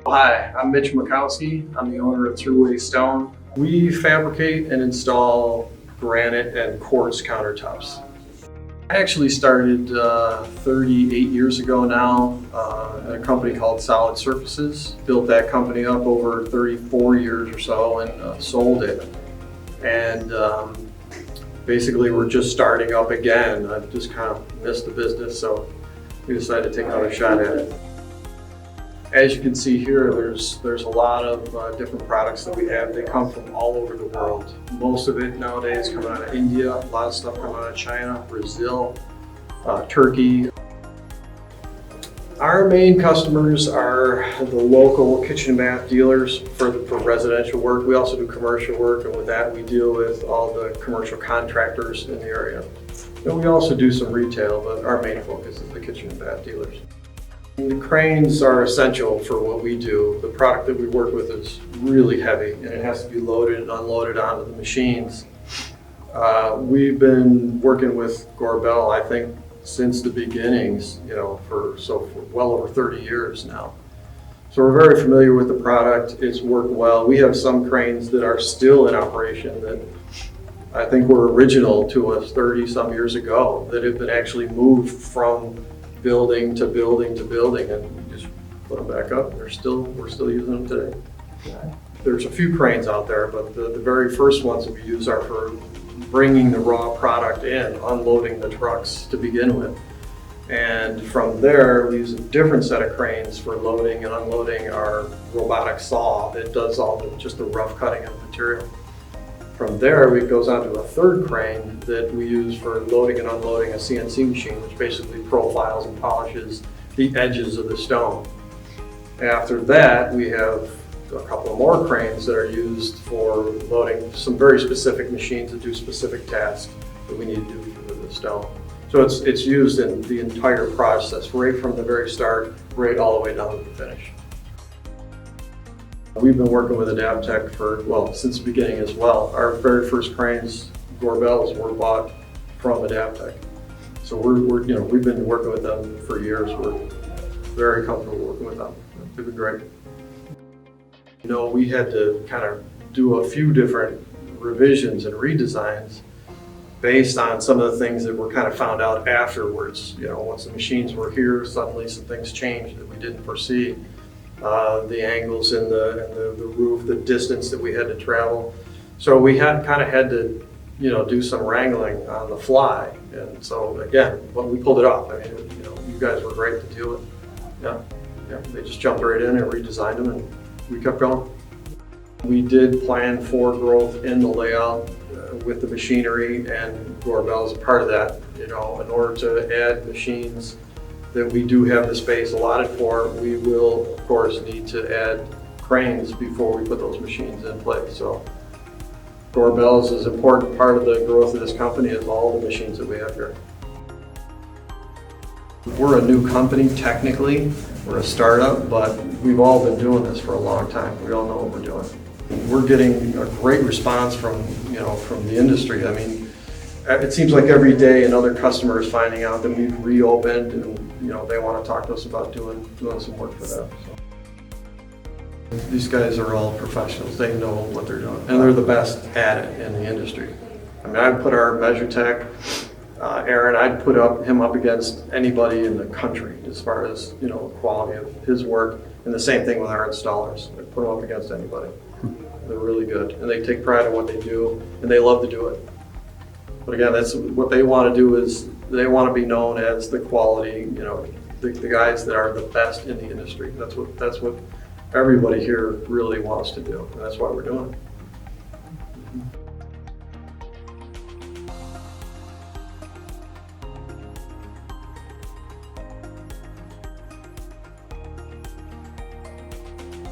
Hi, I'm Mitch Mikowski. I'm the owner of Thruway Stone. We fabricate and install granite and quartz countertops. I actually started 38 years ago now at a company called Solid Surfaces. Built that company up over 34 years or so and sold it. And basically we're just starting up again. I just kind of missed the business, so we decided to take another shot at it. As you can see here, there's a lot of different products that we have. They come from all over the world. Most of it nowadays coming out of India, a lot of stuff coming out of China, Brazil, Turkey. Our main customers are the local kitchen and bath dealers for residential work. We also do commercial work, and with that we deal with all the commercial contractors in the area. And we also do some retail, but our main focus is the kitchen and bath dealers. The cranes are essential for what we do. The product that we work with is really heavy and it has to be loaded and unloaded onto the machines. We've been working with Gorbel, I think, since the beginnings, for well over 30 years now. So we're very familiar with the product. It's worked well. We have some cranes that are still in operation that I think were original to us 30 some years ago that have been actually moved from building to building to building, and we just put them back up. We're still using them today. There's a few cranes out there, but the very first ones that we use are for bringing the raw product in, unloading the trucks to begin with. And from there, we use a different set of cranes for loading and unloading our robotic saw that does just the rough cutting of material. From there, it goes on to a third crane that we use for loading and unloading a CNC machine, which basically profiles and polishes the edges of the stone. After that, we have a couple of more cranes that are used for loading some very specific machines that do specific tasks that we need to do for the stone. So it's used in the entire process, right from the very start, right all the way down to the finish. We've been working with Adaptec since the beginning as well. Our very first cranes, Gorbels, were bought from Adaptec. So we've been working with them for years. We're very comfortable working with them. They've been great. We had to kind of do a few different revisions and redesigns based on some of the things that were kind of found out afterwards. Once the machines were here, suddenly some things changed that we didn't foresee. The angles in the roof, the distance that we had to travel. So we had to, do some wrangling on the fly. And so again, we pulled it off. I mean, you guys were great to deal with. Yeah, they just jumped right in and redesigned them, and we kept going. We did plan for growth in the layout with the machinery, and Gorbel is a part of that. In order to add machines that we do have the space allotted for, we will of course need to add cranes before we put those machines in place. So Gorbel is an important part of the growth of this company as all the machines that we have here. We're a new company technically, we're a startup, but we've all been doing this for a long time. We all know what we're doing. We're getting a great response from the industry. I mean, it seems like every day another customer is finding out that we've reopened, and they want to talk to us about doing some work for them. So these guys are all professionals. They know what they're doing, and they're the best at it in the industry. I mean, I'd put our measure tech, Aaron, I'd put him up against anybody in the country as far as quality of his work, and the same thing with our installers. I'd put them up against anybody. They're really good, and they take pride in what they do, and they love to do it. But again, that's what they want to do, is they want to be known as the quality, the guys that are the best in the industry. That's what everybody here really wants to do, and that's why we're doing it.